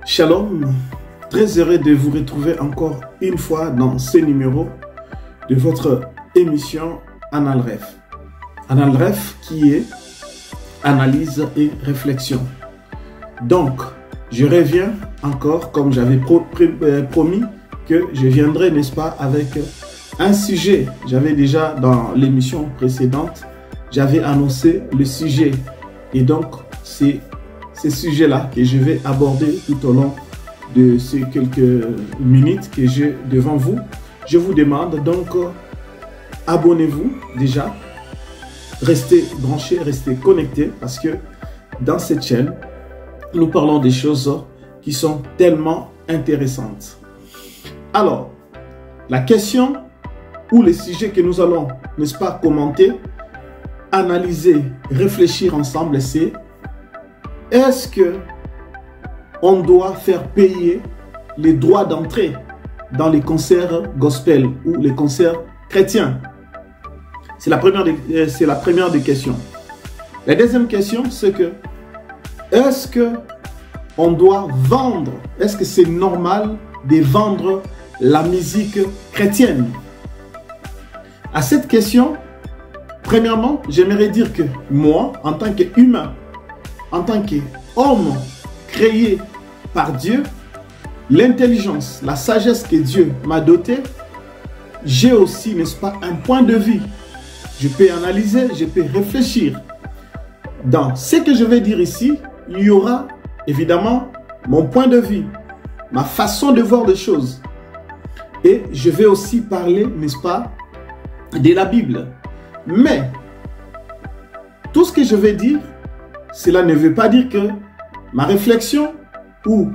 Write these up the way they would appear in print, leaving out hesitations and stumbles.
Shalom, très heureux de vous retrouver encore une fois dans ce numéro de votre émission Analref. Analref qui est analyse et réflexion. Donc, je reviens encore comme j'avais promis que je viendrai, n'est-ce pas, avec un sujet. J'avais déjà dans l'émission précédente, j'avais annoncé le sujet et donc c'est ces sujets-là que je vais aborder tout au long de ces quelques minutes que j'ai devant vous. Je vous demande donc, abonnez-vous déjà, restez branchés, restez connectés parce que dans cette chaîne, nous parlons des choses qui sont tellement intéressantes. Alors, la question ou le sujet que nous allons, n'est-ce pas, commenter, analyser, réfléchir ensemble, c'est: est-ce que on doit faire payer les droits d'entrée dans les concerts gospel ou les concerts chrétiens? C'est la première des questions. La deuxième question, c'est que est-ce que on doit vendre? Est-ce que c'est normal de vendre la musique chrétienne? À cette question, premièrement, j'aimerais dire que moi, en tant qu'humain, en tant qu'homme créé par Dieu, l'intelligence, la sagesse que Dieu m'a dotée, j'ai aussi, n'est-ce pas, un point de vue. Je peux analyser, je peux réfléchir. Dans ce que je vais dire ici, il y aura évidemment mon point de vue, ma façon de voir les choses. Et je vais aussi parler, n'est-ce pas, de la Bible. Mais, tout ce que je vais dire, cela ne veut pas dire que ma réflexion ou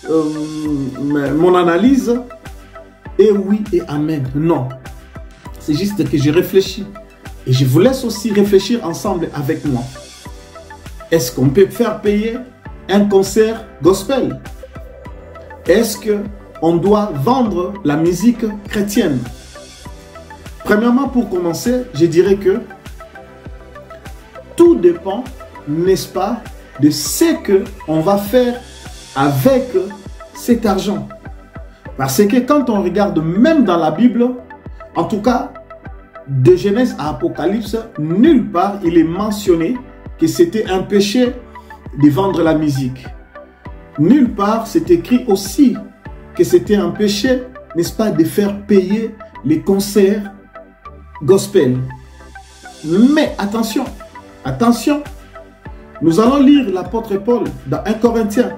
mon analyse est oui et amen. Non. C'est juste que je réfléchis. Et je vous laisse aussi réfléchir ensemble avec moi. Est-ce qu'on peut faire payer un concert gospel? Est-ce qu'on doit vendre la musique chrétienne? Premièrement, pour commencer, je dirais que tout dépend, n'est-ce pas, de ce qu'on va faire avec cet argent. Parce que quand on regarde même dans la Bible, en tout cas, de Genèse à Apocalypse, nulle part il est mentionné que c'était un péché de vendre la musique. Nulle part c'est écrit aussi que c'était un péché, n'est-ce pas, de faire payer les concerts gospel. Mais attention, attention, nous allons lire l'apôtre Paul dans 1 Corinthiens.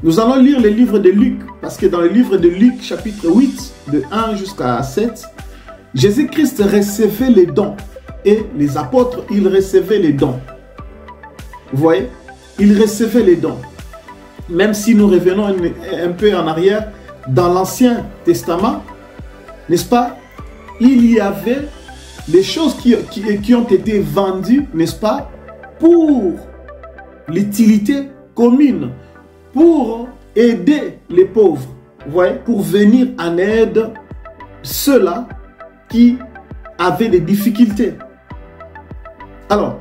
Nous allons lire le livre de Luc, parce que dans le livre de Luc, chapitre 8, de 1 jusqu'à 7, Jésus-Christ recevait les dons et les apôtres, ils recevaient les dons. Vous voyez, ils recevaient les dons. Même si nous revenons un peu en arrière, dans l'Ancien Testament, n'est-ce pas, il y avait les choses qui ont été vendues, n'est-ce pas, pour l'utilité commune, pour aider les pauvres, vous voyez, pour venir en aide ceux-là qui avaient des difficultés. Alors,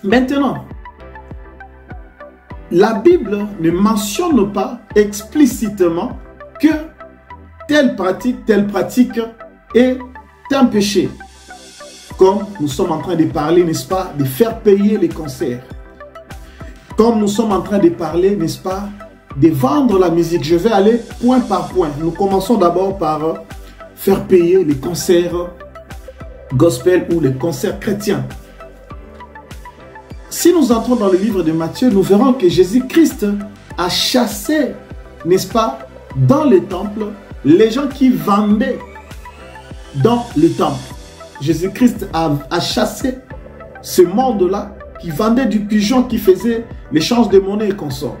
maintenant, la Bible ne mentionne pas explicitement que telle pratique est un péché. Comme nous sommes en train de parler, n'est-ce pas, de faire payer les concerts. Comme nous sommes en train de parler, n'est-ce pas, de vendre la musique. Je vais aller point par point. Nous commençons d'abord par faire payer les concerts gospel ou les concerts chrétiens. Si nous entrons dans le livre de Matthieu, nous verrons que Jésus-Christ a chassé, n'est-ce pas, dans le temple, les gens qui vendaient dans le temple. Jésus-Christ a chassé ce monde-là qui vendait du pigeon, qui faisait l'échange de monnaie et consorts.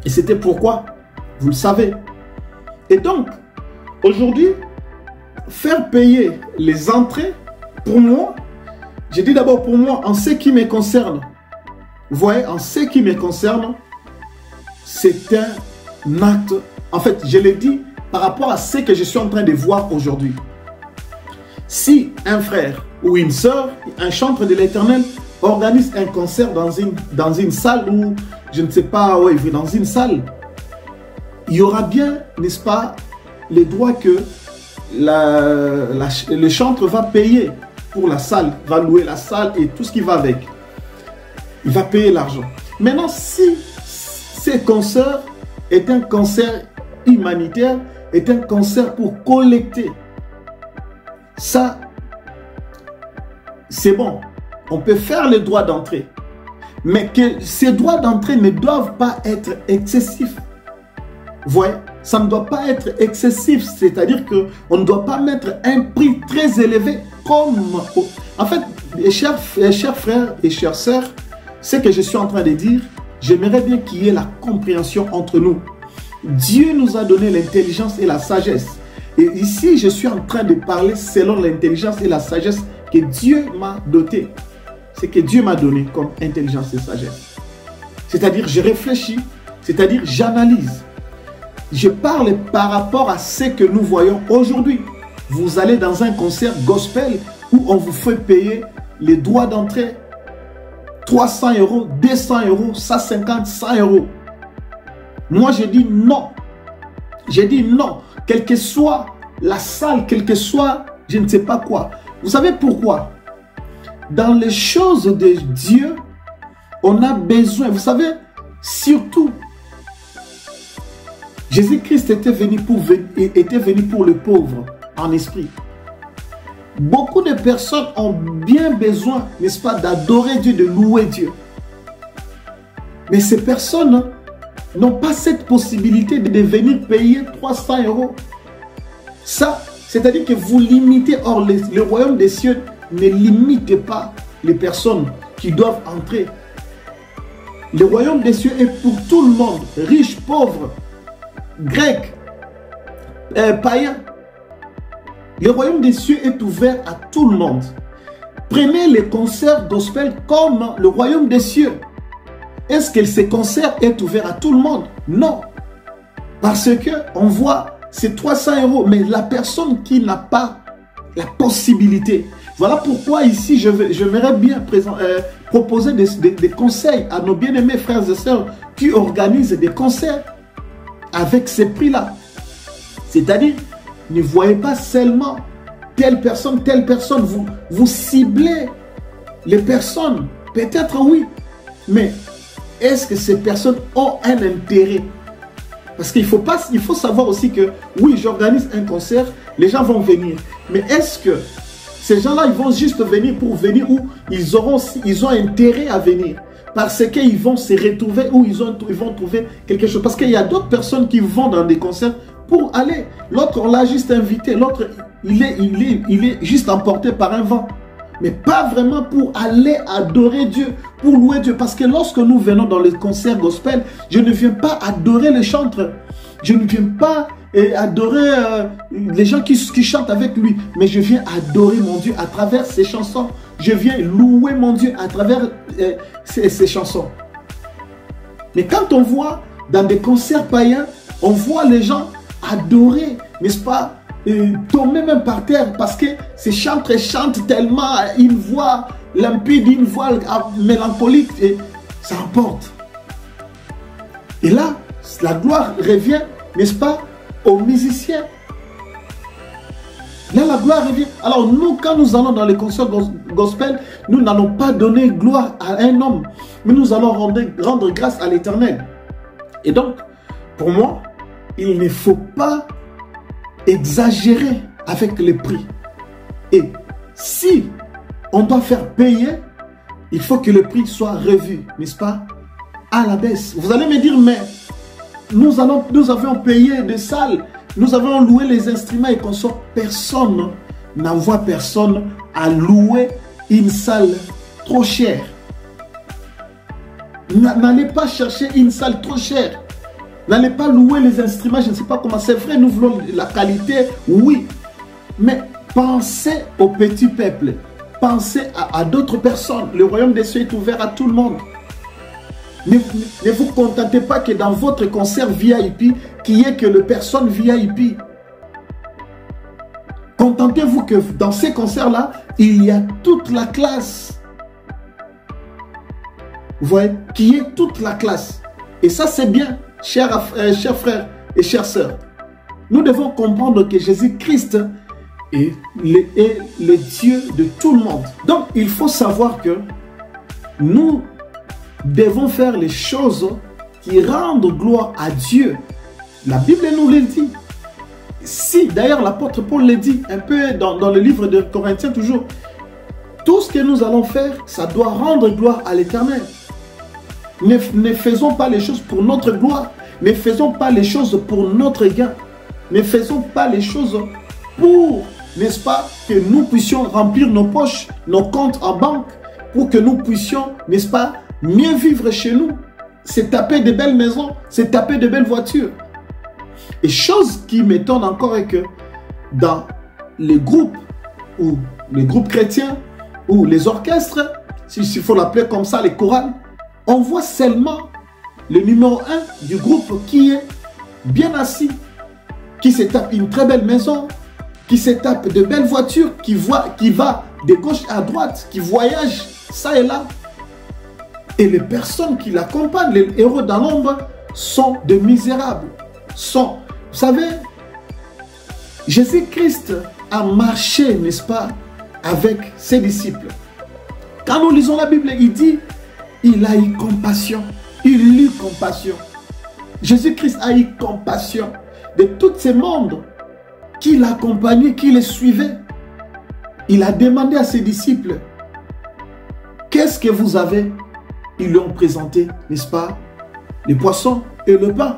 Et c'était pourquoi, vous le savez. Et donc, aujourd'hui, faire payer les entrées, pour moi, je dis d'abord pour moi, en ce qui me concerne, vous voyez, en ce qui me concerne, c'est un acte, en fait, je l'ai dit par rapport à ce que je suis en train de voir aujourd'hui. Si un frère ou une sœur, un chantre de l'Éternel, organise un concert dans une salle ou, je ne sais pas, ouais, dans une salle, il y aura bien, n'est-ce pas, les droits que le chantre va payer pour la salle, va louer la salle et tout ce qui va avec. Il va payer l'argent. Maintenant, si ce concert est un concert humanitaire, est un concert pour collecter, ça, c'est bon. On peut faire les droits d'entrée. Mais que ces droits d'entrée ne doivent pas être excessifs. Vous voyez, ça ne doit pas être excessif. C'est-à-dire qu'on ne doit pas mettre un prix très élevé comme... En fait, les chers frères et chères sœurs, ce que je suis en train de dire, j'aimerais bien qu'il y ait la compréhension entre nous. Dieu nous a donné l'intelligence et la sagesse. Et ici, je suis en train de parler selon l'intelligence et la sagesse que Dieu m'a doté. C'est que Dieu m'a donné comme intelligence et sagesse. C'est-à-dire, je réfléchis, c'est-à-dire, j'analyse. Je parle par rapport à ce que nous voyons aujourd'hui. Vous allez dans un concert gospel où on vous fait payer les droits d'entrée 300 €, 200 €, 150, 100 €. Moi, je dis non. J'ai dit non. Quelle que soit la salle, quel que soit je ne sais pas quoi. Vous savez pourquoi? Dans les choses de Dieu, on a besoin. Vous savez, surtout, Jésus-Christ était venu pour le pauvre en esprit. Beaucoup de personnes ont bien besoin, n'est-ce pas, d'adorer Dieu, de louer Dieu. Mais ces personnes n'ont pas cette possibilité de venir payer 300 €. Ça, c'est-à-dire que vous limitez. Or, le royaume des cieux ne limite pas les personnes qui doivent entrer. Le royaume des cieux est pour tout le monde, riche, pauvre, grec, païen. Le royaume des cieux est ouvert à tout le monde. Prenez les concerts gospel comme le royaume des cieux. Est-ce que ce concert est ouvert à tout le monde? Non. Parce que on voit, c'est 300 €, mais la personne qui n'a pas la possibilité. Voilà pourquoi ici, j'aimerais bien proposer des conseils à nos bien-aimés frères et sœurs qui organisent des concerts avec ces prix-là. C'est-à-dire, ne voyez pas seulement telle personne, vous ciblez les personnes. Peut-être oui, mais est-ce que ces personnes ont un intérêt? Parce qu'il faut savoir aussi que, oui, j'organise un concert, les gens vont venir. Mais est-ce que ces gens-là, ils vont juste venir pour venir ou ils ont intérêt à venir? Parce qu'ils vont se retrouver ou ils vont trouver quelque chose. Parce qu'il y a d'autres personnes qui vont dans des concerts pour aller. L'autre, on l'a juste invité. L'autre, il est juste emporté par un vent. Mais pas vraiment pour aller adorer Dieu, pour louer Dieu. Parce que lorsque nous venons dans les concerts gospel, je ne viens pas adorer les chantres. Je ne viens pas adorer les gens qui chantent avec lui. Mais je viens adorer mon Dieu à travers ses chansons. Je viens louer mon Dieu à travers ces chansons. Mais quand on voit dans des concerts païens, on voit les gens adorer, n'est-ce pas, tomber même par terre parce que ces chantres chantent tellement, une voix limpide, une voix mélancolique, et ça emporte. Et là, la gloire revient, n'est-ce pas, aux musiciens. Là, la gloire revient. Alors nous, quand nous allons dans les concerts gospel, nous n'allons pas donner gloire à un homme, mais nous allons rendre grâce à l'Éternel. Et donc, pour moi, il ne faut pas exagérer avec les prix. Et si on doit faire payer, il faut que le prix soit revu, n'est-ce pas, à la baisse. Vous allez me dire, mais nous avions payé des salles, nous avons loué les instruments et consorts. Personne n'envoie personne à louer une salle trop chère. N'allez pas chercher une salle trop chère. N'allez pas louer les instruments, je ne sais pas comment. C'est vrai, nous voulons la qualité, oui. Mais pensez au petit peuple. Pensez à d'autres personnes. Le royaume des cieux est ouvert à tout le monde. Ne vous contentez pas que dans votre concert VIP, qu'il n'y ait que les personnes VIP. Contentez-vous que dans ces concerts-là, il y a toute la classe. Vous voyez, qui est toute la classe. Et ça, c'est bien, chers frères et chères sœurs. Nous devons comprendre que Jésus-Christ est le Dieu de tout le monde. Donc, il faut savoir que nous devons faire les choses qui rendent gloire à Dieu. La Bible nous le dit. Si, d'ailleurs, l'apôtre Paul le dit un peu dans le livre de Corinthiens toujours, tout ce que nous allons faire, ça doit rendre gloire à l'Éternel. Ne faisons pas les choses pour notre gloire. Ne faisons pas les choses pour notre gain. Ne faisons pas les choses pour, n'est-ce pas, que nous puissions remplir nos poches, nos comptes en banque, pour que nous puissions, n'est-ce pas, mieux vivre chez nous. C'est taper de belles maisons, c'est taper de belles voitures. Et chose qui m'étonne encore est que dans les groupes, ou les groupes chrétiens, ou les orchestres, s'il faut l'appeler comme ça, les chorales, on voit seulement le numéro 1 du groupe qui est bien assis, qui se tape une très belle maison, qui se tape de belles voitures, qui va de gauche à droite, qui voyage ça et là. Et les personnes qui l'accompagnent, les héros dans l'ombre, sont de misérables. Vous savez, Jésus-Christ a marché, n'est-ce pas, avec ses disciples. Quand nous lisons la Bible, il dit, il a eu compassion. Il eut compassion. Jésus-Christ a eu compassion de tous ces mondes qui l'accompagnaient, qui les suivaient. Il a demandé à ses disciples, qu'est-ce que vous avez? Ils lui ont présenté, n'est-ce pas, les poissons et le pain.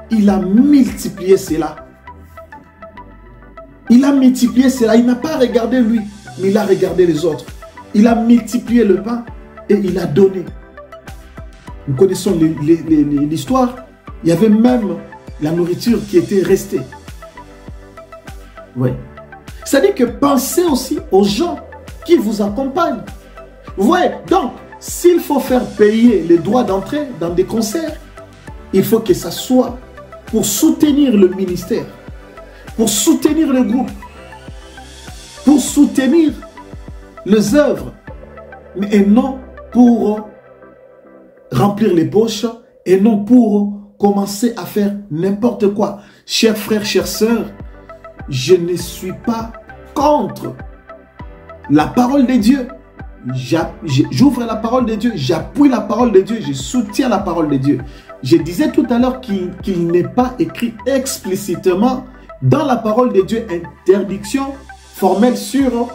Il a multiplié cela. Il a multiplié cela. Il n'a pas regardé lui, mais il a regardé les autres. Il a multiplié le pain et il a donné. Nous connaissons l'histoire. Il y avait même la nourriture qui était restée. Oui. C'est-à-dire que pensez aussi aux gens qui vous accompagnent. Vous voyez, donc, s'il faut faire payer les droits d'entrée dans des concerts, il faut que ça soit pour soutenir le ministère, pour soutenir le groupe, pour soutenir les œuvres, et non pour remplir les poches, et non pour commencer à faire n'importe quoi. Chers frères, chères sœurs, je ne suis pas contre la parole de Dieu. J'ouvre la parole de Dieu, j'appuie la parole de Dieu, je soutiens la parole de Dieu. Je disais tout à l'heure qu'il n'est pas écrit explicitement dans la parole de Dieu interdiction formelle sur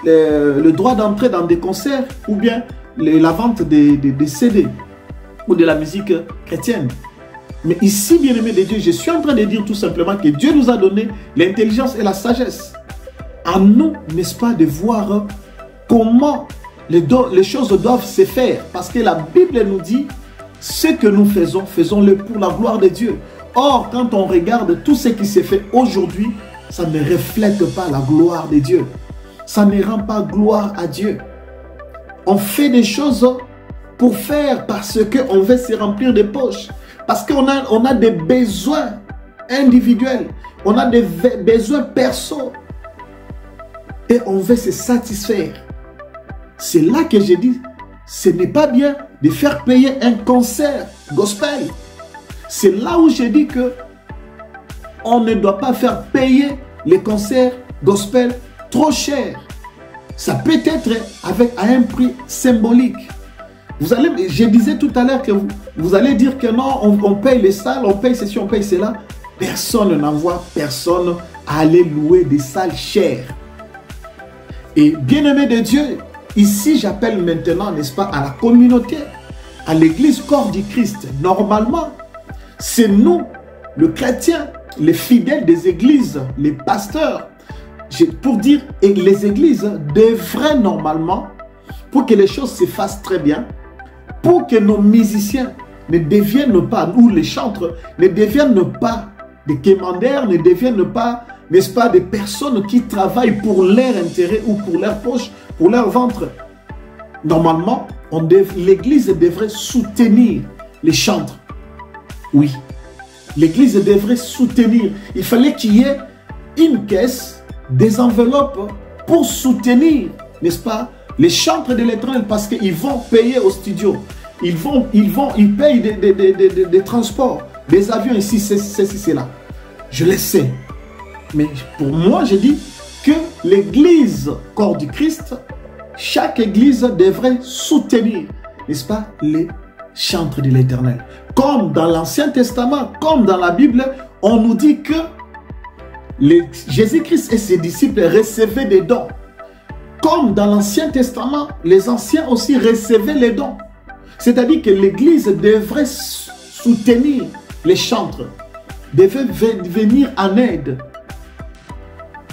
le droit d'entrer dans des concerts ou bien la vente des CD ou de la musique chrétienne. Mais ici, bien-aimé de Dieu, je suis en train de dire tout simplement que Dieu nous a donné l'intelligence et la sagesse. À nous, n'est-ce pas, de voir comment les choses doivent se faire. Parce que la Bible nous dit, ce que nous faisons, faisons-le pour la gloire de Dieu. Or, quand on regarde tout ce qui s'est fait aujourd'hui, ça ne reflète pas la gloire de Dieu. Ça ne rend pas gloire à Dieu. On fait des choses pour faire parce qu'on veut se remplir des poches. Parce qu'on a des besoins individuels. On a des besoins perso. Et on veut se satisfaire. C'est là que j'ai dit, ce n'est pas bien de faire payer un concert gospel. C'est là où j'ai dit que on ne doit pas faire payer les concerts gospel trop cher. Ça peut être à un prix symbolique. Je disais tout à l'heure que vous allez dire que non, on paye les salles, on paye ceci, on paye cela. Personne n'envoie personne à aller louer des salles chères. Et bien-aimé de Dieu, ici j'appelle maintenant, n'est-ce pas, à la communauté, à l'église corps du Christ. Normalement, c'est nous, le chrétien, les fidèles des églises, les pasteurs, pour dire, et les églises devraient normalement, pour que les choses se fassent très bien, pour que nos musiciens ne deviennent pas, ou les chantres, ne deviennent pas des quémandaires, ne deviennent pas, n'est-ce pas, des personnes qui travaillent pour leur intérêt ou pour leur poche, pour leur ventre. Normalement, l'église devrait soutenir les chantres. Oui, l'église devrait soutenir. Il fallait qu'il y ait une caisse des enveloppes pour soutenir, n'est-ce pas, les chantres de l'Éternel, parce qu'ils vont payer au studio. Ils payent des transports, des avions ici, c'est là. Je le sais. Mais pour moi, je dis que l'église, corps du Christ, chaque église devrait soutenir, n'est-ce pas, les chantres de l'Éternel. Comme dans l'Ancien Testament, comme dans la Bible, on nous dit que Jésus-Christ et ses disciples recevaient des dons. Comme dans l'Ancien Testament, les anciens aussi recevaient les dons. C'est-à-dire que l'Église devrait soutenir les chantres, devrait venir en aide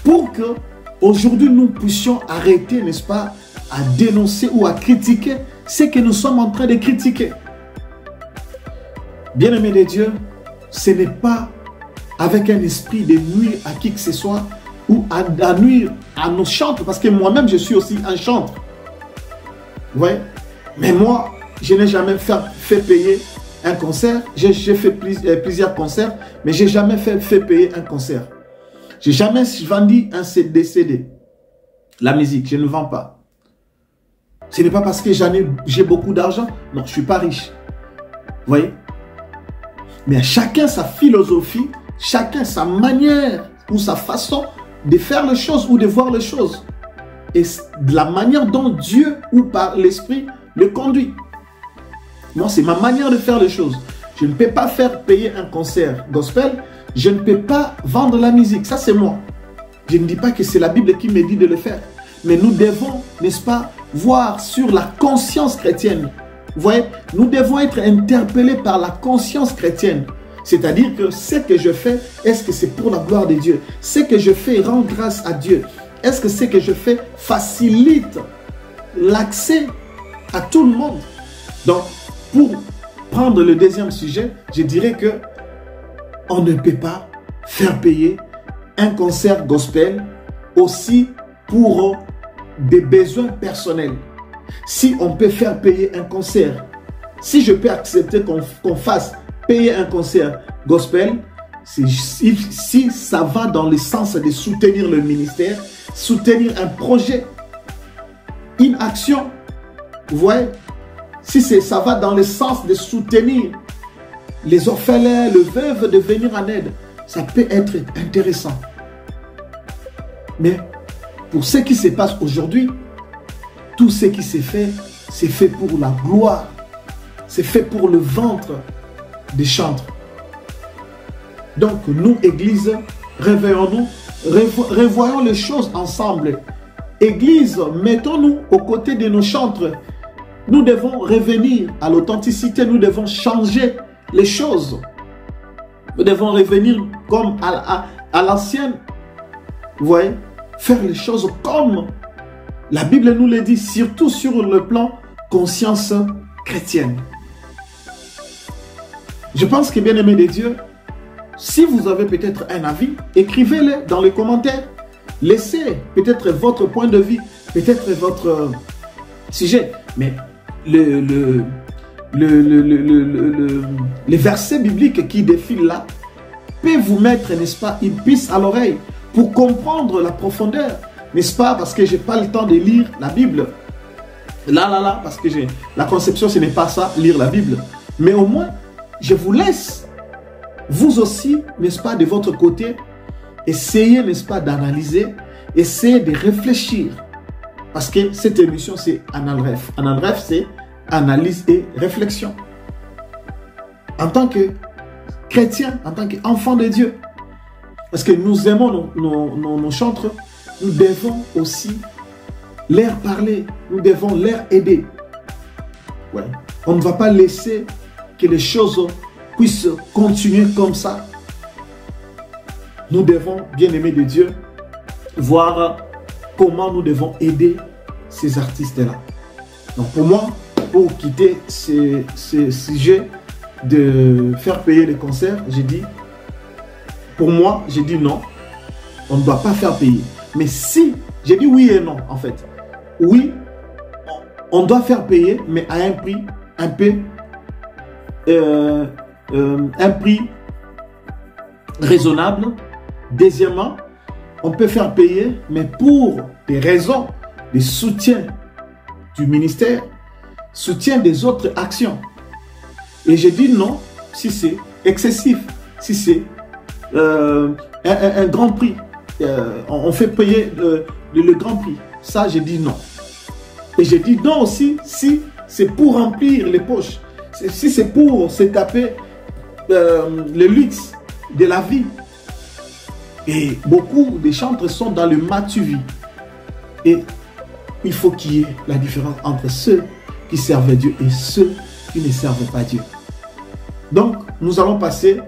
pour que aujourd'hui nous puissions arrêter, n'est-ce pas, à dénoncer ou à critiquer ce que nous sommes en train de critiquer. Bien-aimés de Dieu, ce n'est pas avec un esprit de nuire à qui que ce soit ou à nuire à nos chantres, parce que moi-même je suis aussi un chantre. Ouais. Mais moi, je n'ai jamais fait payer un concert. J'ai fait plusieurs concerts, mais je n'ai jamais fait payer un concert. Je n'ai jamais vendu un CD. La musique, je ne vends pas. Ce n'est pas parce que j'ai beaucoup d'argent. Non, je ne suis pas riche. Vous voyez? Mais chacun sa philosophie, chacun sa manière ou sa façon de faire les choses ou de voir les choses. Et de la manière dont Dieu ou par l'Esprit le conduit. Moi, c'est ma manière de faire les choses. Je ne peux pas faire payer un concert gospel. Je ne peux pas vendre la musique. Ça, c'est moi. Je ne dis pas que c'est la Bible qui me dit de le faire. Mais nous devons, n'est-ce pas, voir sur la conscience chrétienne. Vous voyez, nous devons être interpellés par la conscience chrétienne. C'est-à-dire que ce que je fais, est-ce que c'est pour la gloire de Dieu? Ce que je fais rend grâce à Dieu. Est-ce que ce que je fais facilite l'accès à tout le monde? Donc, pour prendre le deuxième sujet, je dirais que on ne peut pas faire payer un concert gospel aussi pour des besoins personnels. Si on peut faire payer un concert, si je peux accepter qu'on fasse payer un concert gospel, si ça va dans le sens de soutenir le ministère, soutenir un projet, une action, vous voyez, si ça va dans le sens de soutenir les orphelins, les veuves, de venir en aide, ça peut être intéressant. Mais pour ce qui se passe aujourd'hui, tout ce qui s'est fait, c'est fait pour la gloire. C'est fait pour le ventre des chantres. Donc nous, Église, réveillons-nous, revoyons les choses ensemble. Église, mettons-nous aux côtés de nos chantres. Nous devons revenir à l'authenticité, nous devons changer les choses. Nous devons revenir comme à l'ancienne. Vous voyez, faire les choses comme la Bible nous le dit, surtout sur le plan conscience chrétienne. Je pense que, bien aimé de Dieu, si vous avez peut-être un avis, écrivez-le dans les commentaires. Laissez peut-être votre point de vue, peut-être votre sujet. Mais les versets bibliques qui défilent là peuvent vous mettre, n'est-ce pas, une puce à l'oreille pour comprendre la profondeur, n'est-ce pas, parce que je n'ai pas le temps de lire la Bible. Là, parce que la conception, ce n'est pas ça, lire la Bible. Mais au moins, je vous laisse, vous aussi, n'est-ce pas, de votre côté, essayer, n'est-ce pas, d'analyser, essayer de réfléchir. Parce que cette émission, c'est Analref. Analref, c'est analyse et réflexion. En tant que chrétien, en tant qu'enfant de Dieu, parce que nous aimons nos chantres, nous devons aussi leur parler, nous devons leur aider. Ouais. On ne va pas laisser que les choses puissent continuer comme ça. Nous devons, bien aimés de Dieu, voir comment nous devons aider ces artistes-là. Donc pour moi, pour quitter ce sujet de faire payer les concerts, j'ai dit, pour moi, j'ai dit non, on ne doit pas faire payer. Mais si, j'ai dit oui et non en fait. Oui, on doit faire payer, mais à un prix un peu, un prix raisonnable. Deuxièmement, on peut faire payer, mais pour des raisons de soutien du ministère, soutien des autres actions. Et j'ai dit non, si c'est excessif, si c'est un grand prix, on fait payer le grand prix. Ça, j'ai dit non. Et j'ai dit non aussi si c'est pour remplir les poches, si c'est pour se taper le luxe de la vie. Et beaucoup de chantres sont dans le matu-vie. Et il faut qu'il y ait la différence entre ceux qui servent Dieu et ceux qui ne servent pas Dieu. Donc, nous allons passer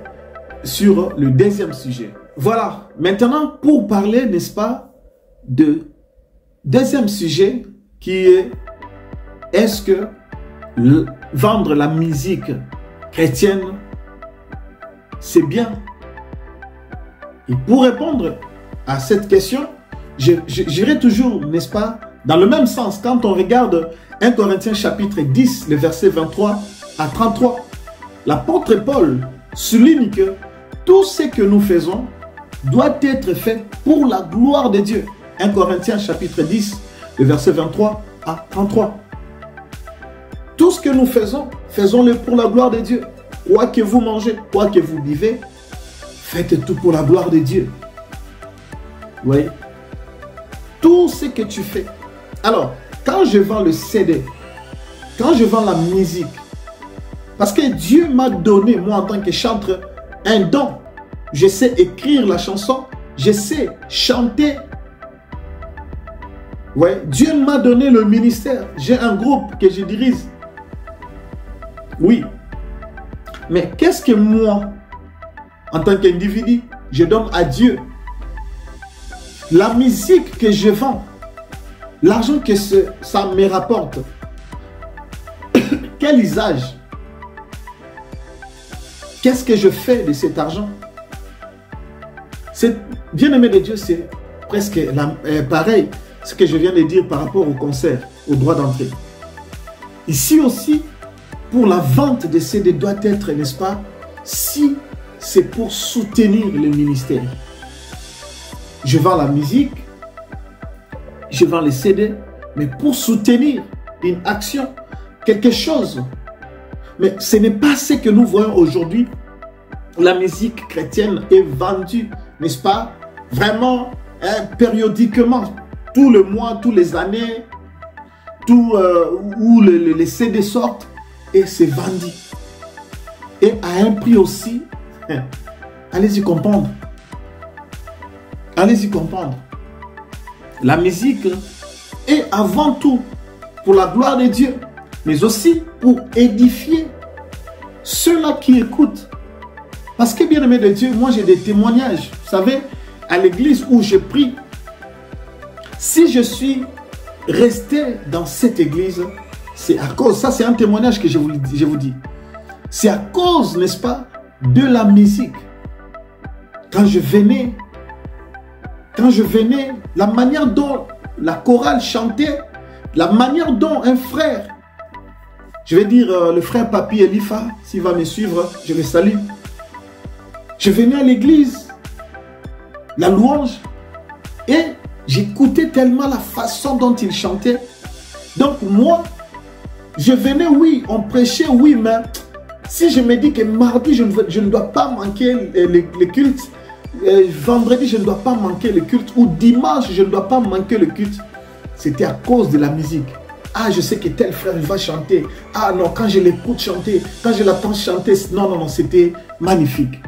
sur le deuxième sujet. Voilà, maintenant pour parler, n'est-ce pas, de deuxième sujet qui est: est-ce que vendre la musique chrétienne, c'est bien? Et pour répondre à cette question, j'irai toujours, n'est-ce pas, dans le même sens. Quand on regarde 1 Corinthiens chapitre 10, le verset 23 à 33, l'apôtre Paul souligne que tout ce que nous faisons doit être fait pour la gloire de Dieu. 1 Corinthiens chapitre 10, le verset 23 à 33. Tout ce que nous faisons, faisons-le pour la gloire de Dieu. Quoi que vous mangez, quoi que vous buvez, faites tout pour la gloire de Dieu. Oui. Tout ce que tu fais. Alors, quand je vends le CD, quand je vends la musique, parce que Dieu m'a donné, moi en tant que chanteur, un don. Je sais écrire la chanson, je sais chanter. Ouais, Dieu m'a donné le ministère. J'ai un groupe que je dirige. Oui. Mais qu'est-ce que moi, en tant qu'individu, je donne à Dieu? La musique que je vends, l'argent que ça me rapporte, quel usage? Qu'est-ce que je fais de cet argent? Bien-aimé de Dieu, c'est presque pareil ce que je viens de dire par rapport au concert, au droit d'entrée. Ici aussi, pour la vente de CD doit être, n'est-ce pas, si c'est pour soutenir le ministère. Je vends la musique, je vends les CD, mais pour soutenir une action, quelque chose. Mais ce n'est pas ce que nous voyons aujourd'hui. La musique chrétienne est vendue, n'est-ce pas, vraiment périodiquement, tout le mois, tous les années, où les CD sortent et c'est vendu. Et à un prix aussi, allez-y comprendre. Allez-y comprendre. La musique est avant tout pour la gloire de Dieu, mais aussi pour édifier ceux-là qui écoutent. Parce que, bien aimé de Dieu, moi j'ai des témoignages. Vous savez, à l'église où je prie, si je suis resté dans cette église, c'est à cause, ça c'est un témoignage que je vous dis. C'est à cause, n'est-ce pas, de la musique. Quand je venais, la manière dont la chorale chantait, la manière dont un frère, je vais dire le frère Papi Elifa, s'il va me suivre, je le salue. Je venais à l'église, la louange, et j'écoutais tellement la façon dont il chantait. Donc moi, je venais, oui, on prêchait, oui, mais si je me dis que mardi, je ne dois pas manquer le culte, vendredi, je ne dois pas manquer le culte, ou dimanche, je ne dois pas manquer le culte, c'était à cause de la musique. Ah, je sais que tel frère va chanter. Ah non, quand je l'écoute chanter, quand je l'attends chanter, non, c'était magnifique.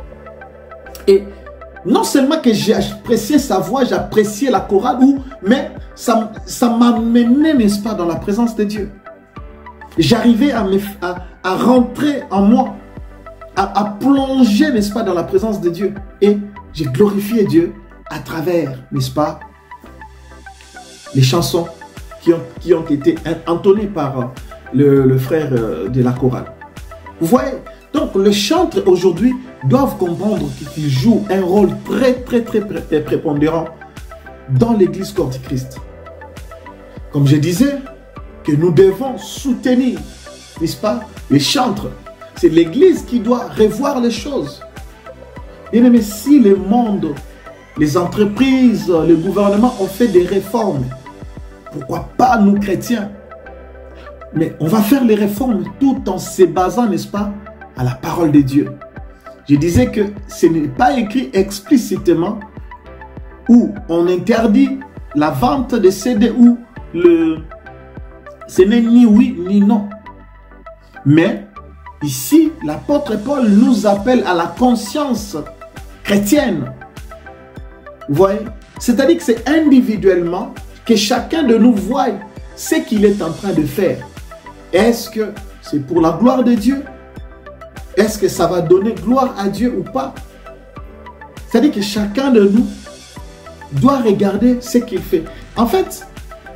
Et non seulement que j'ai apprécié sa voix, j'ai apprécié la chorale, mais ça m'amenait, n'est-ce pas, dans la présence de Dieu. J'arrivais à rentrer en moi, à plonger, n'est-ce pas, dans la présence de Dieu. Et j'ai glorifié Dieu à travers, n'est-ce pas, les chansons qui ont été entonnées par le frère de la chorale. Vous voyez? Donc, les chantres aujourd'hui doivent comprendre qu'ils jouent un rôle très prépondérant dans l'église corps du Christ. Comme je disais, que nous devons soutenir, n'est-ce pas, les chantres. C'est l'église qui doit revoir les choses. Bien aimé, si le monde les entreprises, le gouvernement ont fait des réformes. Pourquoi pas nous chrétiens? Mais on va faire les réformes tout en se basant, n'est-ce pas, à la parole de Dieu. Je disais que ce n'est pas écrit explicitement où on interdit la vente de CD ou ce n'est ni oui ni non. Mais ici, l'apôtre Paul nous appelle à la conscience chrétienne. Vous voyez? C'est-à-dire que c'est individuellement que chacun de nous voit ce qu'il est en train de faire. Est-ce que c'est pour la gloire de Dieu? Est-ce que ça va donner gloire à Dieu ou pas? C'est-à-dire que chacun de nous doit regarder ce qu'il fait. En fait,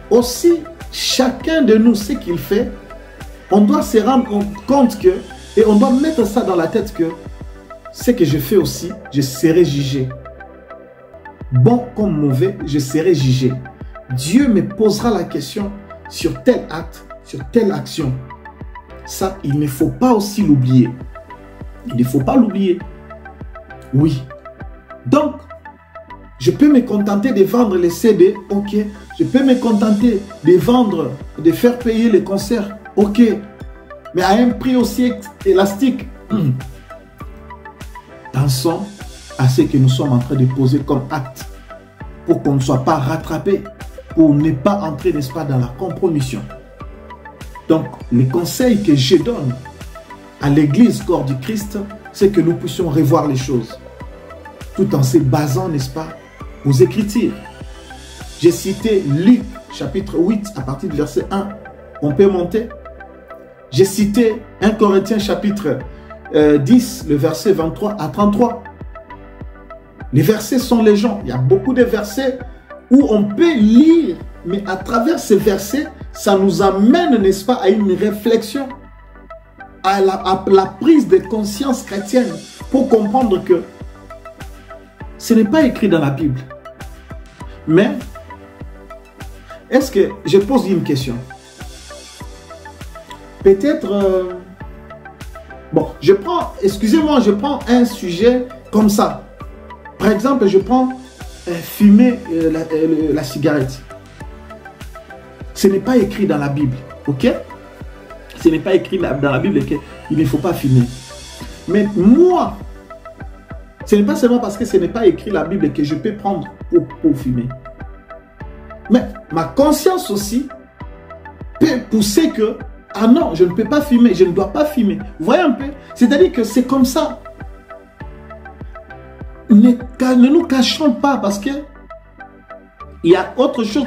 aussi, chacun de nous, ce qu'il fait, on doit se rendre compte que, et on doit mettre ça dans la tête que, ce que je fais aussi, je serai jugé. Bon comme mauvais, je serai jugé. Dieu me posera la question sur tel acte, sur telle action. Ça, il ne faut pas aussi l'oublier. Il ne faut pas l'oublier. Oui. Donc, je peux me contenter de vendre les CD, ok. Je peux me contenter de vendre, de faire payer les concerts, ok. Mais à un prix aussi élastique. Pensons à ce que nous sommes en train de poser comme acte pour qu'on ne soit pas rattrapé, pour ne pas entrer, n'est-ce pas, dans la compromission. Donc, le conseil que je donne à l'église corps du Christ, c'est que nous puissions revoir les choses, tout en se basant, n'est-ce pas, aux Écritures. J'ai cité Luc, chapitre 8, à partir du verset 1. On peut monter. J'ai cité 1 Corinthiens, chapitre 10, le verset 23 à 33. Les versets sont légion. Il y a beaucoup de versets où on peut lire, mais à travers ces versets, ça nous amène, n'est-ce pas, à une réflexion, à la prise de conscience chrétienne pour comprendre que ce n'est pas écrit dans la Bible. Mais, est-ce que, je pose une question. Peut-être, bon, je prends, excusez-moi, je prends un sujet comme ça. Par exemple, je prends fumer la cigarette. Ce n'est pas écrit dans la Bible, ok? Ce n'est pas écrit dans la Bible qu'il ne faut pas fumer. Mais moi, ce n'est pas seulement parce que ce n'est pas écrit dans la Bible que je peux prendre pour fumer. Mais ma conscience aussi peut pousser que, ah non, je ne peux pas fumer, je ne dois pas fumer. Vous voyez un peu? C'est-à-dire que c'est comme ça. Ne nous cachons pas parce que il y a autre chose.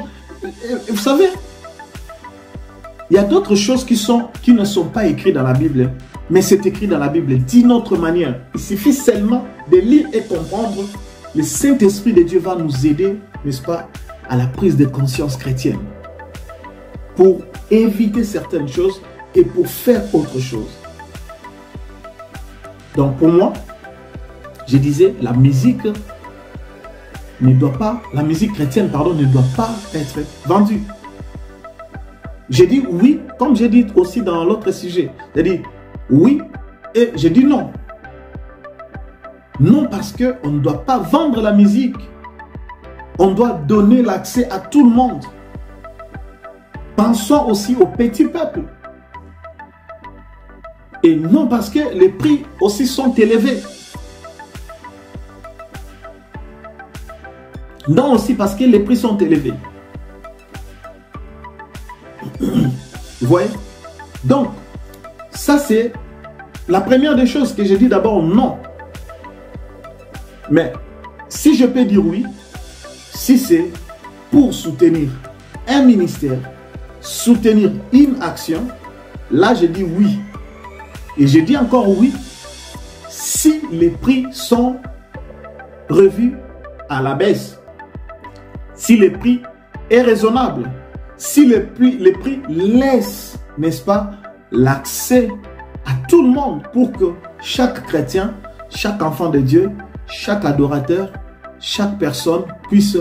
Vous savez, il y a d'autres choses qui ne sont pas écrites dans la Bible, mais c'est écrit dans la Bible d'une autre manière. Il suffit seulement de lire et comprendre. Le Saint-Esprit de Dieu va nous aider, n'est-ce pas, à la prise de conscience chrétienne pour éviter certaines choses et pour faire autre chose. Donc pour moi, je disais, la musique chrétienne, pardon, ne doit pas être vendue. J'ai dit oui, comme j'ai dit aussi dans l'autre sujet. J'ai dit oui et j'ai dit non. Non parce qu'on ne doit pas vendre la musique. On doit donner l'accès à tout le monde. Pensons aussi au petit peuple. Et non parce que les prix aussi sont élevés. Non aussi parce que les prix sont élevés. Vous voyez? Donc, ça c'est la première des choses que j'ai dit d'abord non. Mais si je peux dire oui, si c'est pour soutenir un ministère, soutenir une action, là je dis oui. Et je dis encore oui si les prix sont revus à la baisse. Si le prix est raisonnable, si le prix laisse, n'est-ce pas, l'accès à tout le monde pour que chaque chrétien, chaque enfant de Dieu, chaque adorateur, chaque personne puisse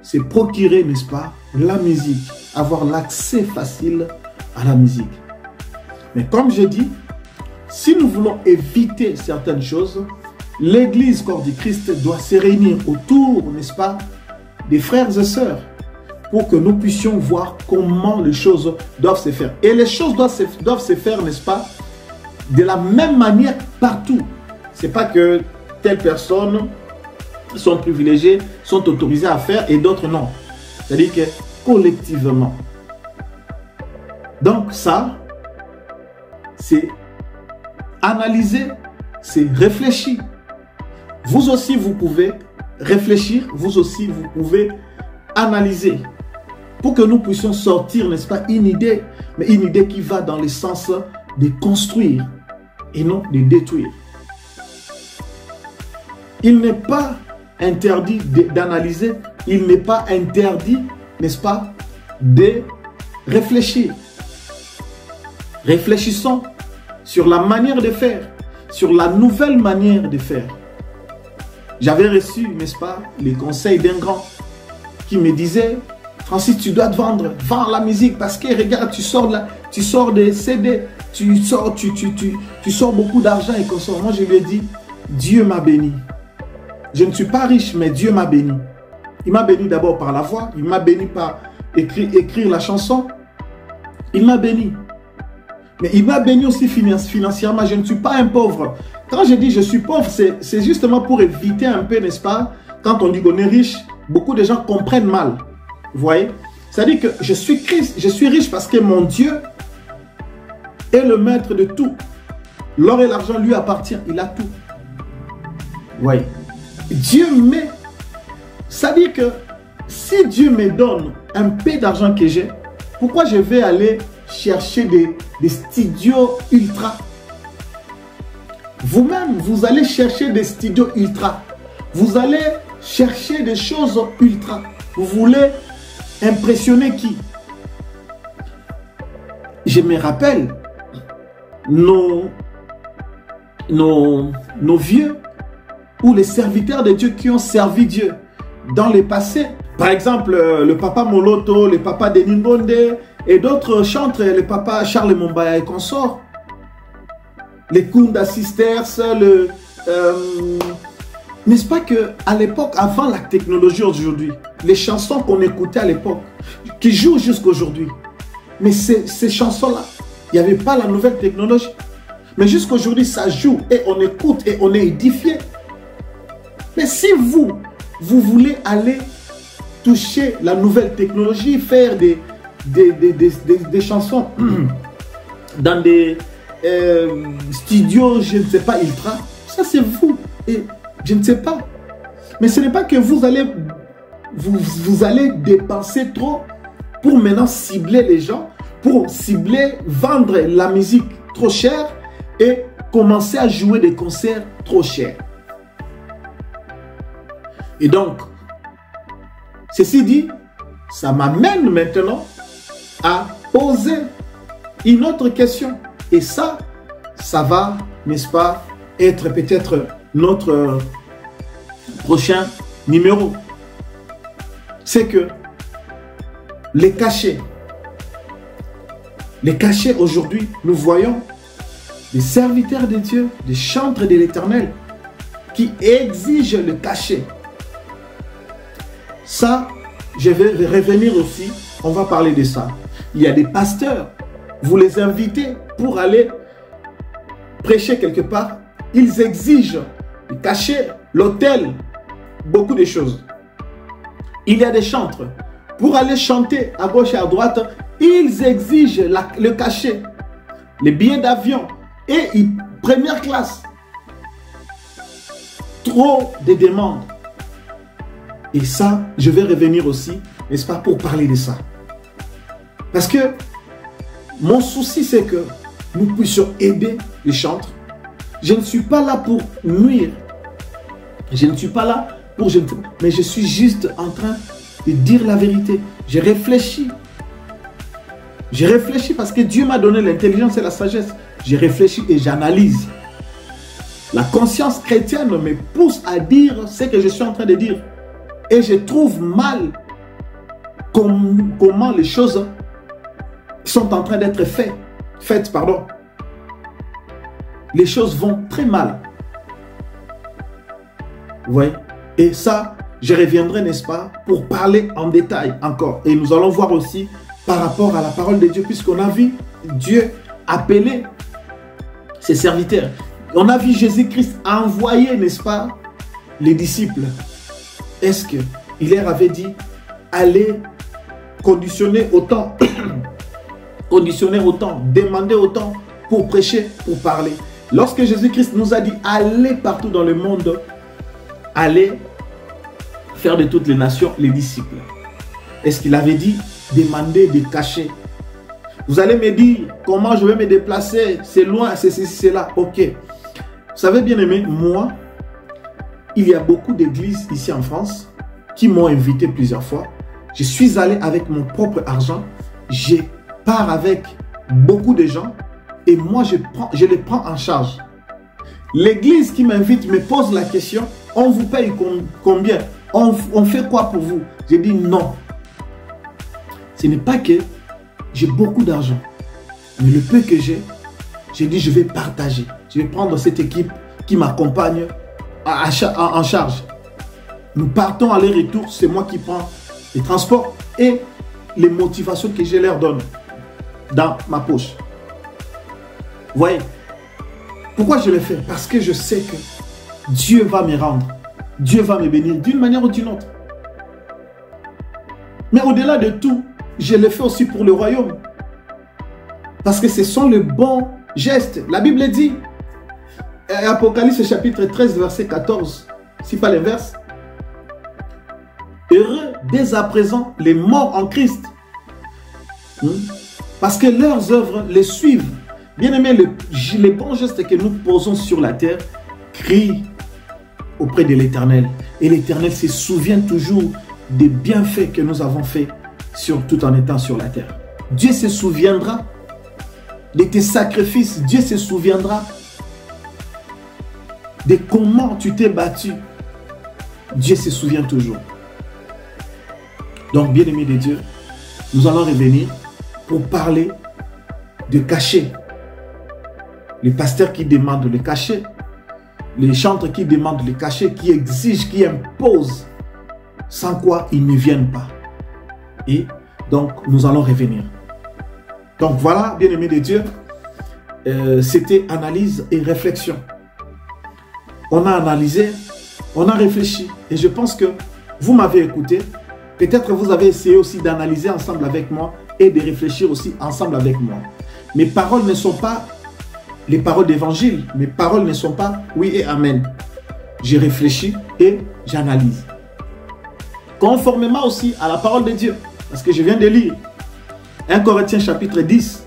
se procurer, n'est-ce pas, la musique, avoir l'accès facile à la musique. Mais comme je dis, si nous voulons éviter certaines choses, L'église corps du Christ doit se réunir autour, n'est-ce pas, des frères et sœurs, pour que nous puissions voir comment les choses doivent se faire. Et les choses doivent se faire, n'est-ce pas, de la même manière partout. Ce n'est pas que telles personnes sont privilégiées, sont autorisées à faire et d'autres non. C'est-à-dire que collectivement. Donc ça, c'est analyser, c'est réfléchir. Vous aussi, vous pouvez réfléchir, vous aussi, vous pouvez analyser pour que nous puissions sortir, n'est-ce pas, une idée, mais une idée qui va dans le sens de construire et non de détruire. Il n'est pas interdit d'analyser, il n'est pas interdit, n'est-ce pas, de réfléchir. Réfléchissons sur la manière de faire, sur la nouvelle manière de faire. J'avais reçu, n'est-ce pas, les conseils d'un grand qui me disait, Francis, tu dois te vendre, vends la musique parce que regarde, tu sors des CD, tu sors beaucoup d'argent et comme ça. Moi, je lui ai dit, Dieu m'a béni. Je ne suis pas riche, mais Dieu m'a béni. Il m'a béni d'abord par la voix, il m'a béni par écrire la chanson. Il m'a béni. Mais il m'a béni aussi financièrement. Je ne suis pas un pauvre. Quand je dis je suis pauvre, c'est justement pour éviter un peu, n'est-ce pas? Quand on dit qu'on est riche, beaucoup de gens comprennent mal. Vous voyez? C'est-à-dire que je suis riche parce que mon Dieu est le maître de tout. L'or et l'argent lui appartient. Il a tout. Vous voyez? Dieu met. C'est-à-dire que si Dieu me donne un peu d'argent que j'ai, pourquoi je vais aller chercher des studios ultra? Vous-même, vous allez chercher des studios ultra. Vous allez chercher des choses ultra. Vous voulez impressionner qui? Je me rappelle nos vieux ou les serviteurs de Dieu qui ont servi Dieu dans le passé. Par exemple, le papa Moloto, le papa Denis Mbonde et d'autres chantres, le papa Charles Mombaya et consorts. Les Kunda Sisters, n'est-ce pas qu'à l'époque, avant la technologie aujourd'hui, les chansons qu'on écoutait à l'époque, qui jouent jusqu'à aujourd'hui, mais ces chansons-là, il n'y avait pas la nouvelle technologie. Mais jusqu'à aujourd'hui, ça joue et on écoute et on est édifié. Mais si vous voulez aller toucher la nouvelle technologie, faire des chansons dans des studios, je ne sais pas, ultra, ça c'est vous. Et je ne sais pas. Mais ce n'est pas que vous allez dépenser trop pour maintenant cibler les gens, pour cibler, vendre la musique trop chère et commencer à jouer des concerts trop chers. Et donc, ceci dit, ça m'amène maintenant à poser une autre question. Et ça va, n'est-ce pas, être peut-être notre prochain numéro. C'est que les cachets aujourd'hui, nous voyons des serviteurs de Dieu, des chantres de l'Éternel qui exigent le cachet. Ça, je vais revenir aussi, on va parler de ça. Il y a des pasteurs, vous les invitez pour aller prêcher quelque part, ils exigent le cachet, l'hôtel, beaucoup de choses. Il y a des chantres, pour aller chanter à gauche et à droite, ils exigent le cachet, les billets d'avion et première classe. Trop de demandes. Et ça, je vais revenir aussi, n'est-ce pas, pour parler de ça. Parce que mon souci, c'est que nous puissions aider les chantres. Je ne suis pas là pour nuire. Je ne suis pas là pour... mais je suis juste en train de dire la vérité. J'ai réfléchi. J'ai réfléchi parce que Dieu m'a donné l'intelligence et la sagesse. J'ai réfléchi et j'analyse. La conscience chrétienne me pousse à dire ce que je suis en train de dire. Et je trouve mal comment les choses sont en train d'être faites. Les choses vont très mal. Vous voyez? Et ça, je reviendrai, n'est-ce pas, pour parler en détail encore. Et nous allons voir aussi par rapport à la parole de Dieu, puisqu'on a vu Dieu appeler ses serviteurs. On a vu Jésus-Christ envoyer, n'est-ce pas, les disciples. Est-ce qu'il leur avait dit, allez conditionner autant, conditionner autant, demander autant pour prêcher, pour parler. Lorsque Jésus-Christ nous a dit, allez partout dans le monde, allez faire de toutes les nations les disciples. Est-ce qu'il avait dit, demander de cacher? Vous allez me dire, comment je vais me déplacer? C'est loin, c'est ceci, c'est là. Ok. Vous savez, bien aimé, moi, il y a beaucoup d'églises ici en France qui m'ont invité plusieurs fois. Je suis allé avec mon propre argent. Je pars avec beaucoup de gens et moi, je les prends en charge. L'église qui m'invite me pose la question, on vous paye combien? On fait quoi pour vous? J'ai dit non. Ce n'est pas que j'ai beaucoup d'argent, mais le peu que j'ai dit je vais partager. Je vais prendre cette équipe qui m'accompagne en charge. Nous partons aller-retour, c'est moi qui prends les transports et les motivations que je leur donne dans ma poche. Vous voyez? Pourquoi je le fais? Parce que je sais que Dieu va me rendre. Dieu va me bénir d'une manière ou d'une autre. Mais au-delà de tout, je le fais aussi pour le royaume. Parce que ce sont les bons gestes. La Bible dit, Apocalypse chapitre 13, verset 14, si pas l'inverse. Heureux dès à présent les morts en Christ. Parce que leurs œuvres les suivent. Bien aimé, les bons gestes que nous posons sur la terre crient auprès de l'Éternel. Et l'Éternel se souvient toujours des bienfaits que nous avons faits tout en étant sur la terre. Dieu se souviendra de tes sacrifices. Dieu se souviendra de comment tu t'es battu. Dieu se souvient toujours. Donc, bien-aimés de Dieu, nous allons revenir pour parler de cachet. Les pasteurs qui demandent le cachet, les chantres qui demandent le cachet, qui exigent, qui imposent, sans quoi ils ne viennent pas. Et donc, nous allons revenir. Donc, voilà, bien-aimés de Dieu, c'était analyse et réflexion. On a analysé, on a réfléchi. Et je pense que vous m'avez écouté. Peut-être que vous avez essayé aussi d'analyser ensemble avec moi et de réfléchir aussi ensemble avec moi. Mes paroles ne sont pas les paroles d'évangile. Mes paroles ne sont pas oui et amen. J'ai réfléchi et j'analyse. Conformément aussi à la parole de Dieu. Parce que je viens de lire 1 Corinthiens chapitre 10,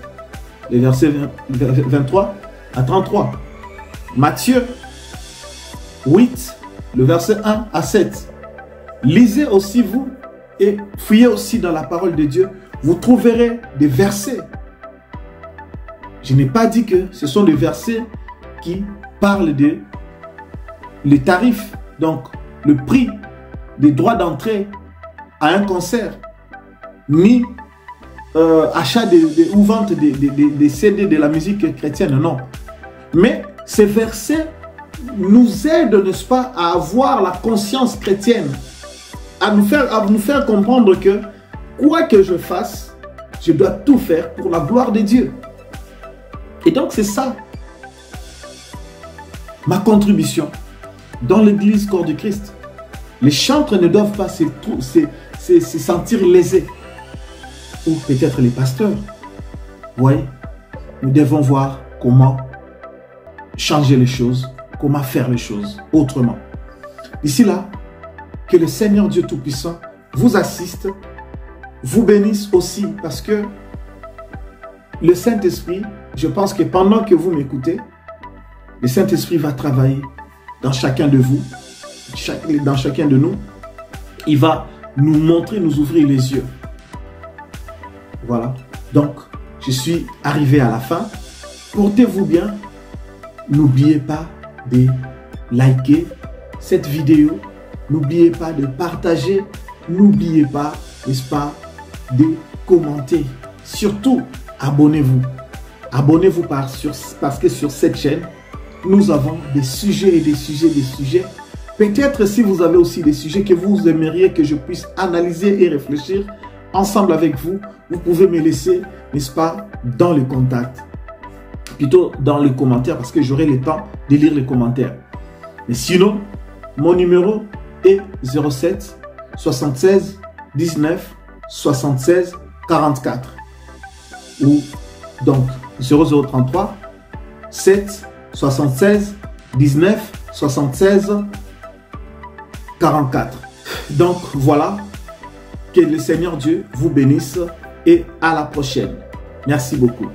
les versets 23 à 33. Matthieu 8, le verset 1 à 7. Lisez aussi vous et fouillez aussi dans la parole de Dieu. Vous trouverez des versets. Je n'ai pas dit que ce sont des versets qui parlent de les tarifs, donc le prix des droits d'entrée à un concert, ni achat ou vente des CD de la musique chrétienne, non. Mais ces versets nous aident, n'est-ce pas, à avoir la conscience chrétienne, à nous faire comprendre que quoi que je fasse, je dois tout faire pour la gloire de Dieu. Et donc c'est ça ma contribution dans l'église corps du Christ. Les chantres ne doivent pas se sentir lésés. Ou peut-être les pasteurs. Vous voyez, nous devons voir comment changer les choses, comment faire les choses autrement. D'ici là, que le Seigneur Dieu Tout-Puissant vous assiste, vous bénisse aussi, parce que le Saint-Esprit, je pense que pendant que vous m'écoutez, le Saint-Esprit va travailler dans chacun de vous, dans chacun de nous. Il va nous montrer, nous ouvrir les yeux. Voilà. Donc, je suis arrivé à la fin. Portez-vous bien. N'oubliez pas de liker cette vidéo. N'oubliez pas de partager. N'oubliez pas, n'est-ce pas, de commenter. Surtout, abonnez-vous. Abonnez-vous parce que sur cette chaîne, nous avons des sujets et des sujets Peut-être si vous avez aussi des sujets que vous aimeriez que je puisse analyser et réfléchir ensemble avec vous, vous pouvez me laisser, n'est-ce pas, dans les contacts. Plutôt dans les commentaires parce que j'aurai le temps de lire les commentaires. Mais sinon, mon numéro est 07 76 19 76 44 ou donc 0033 7 76 19 76 44. Donc voilà, que le Seigneur Dieu vous bénisse et à la prochaine. Merci beaucoup.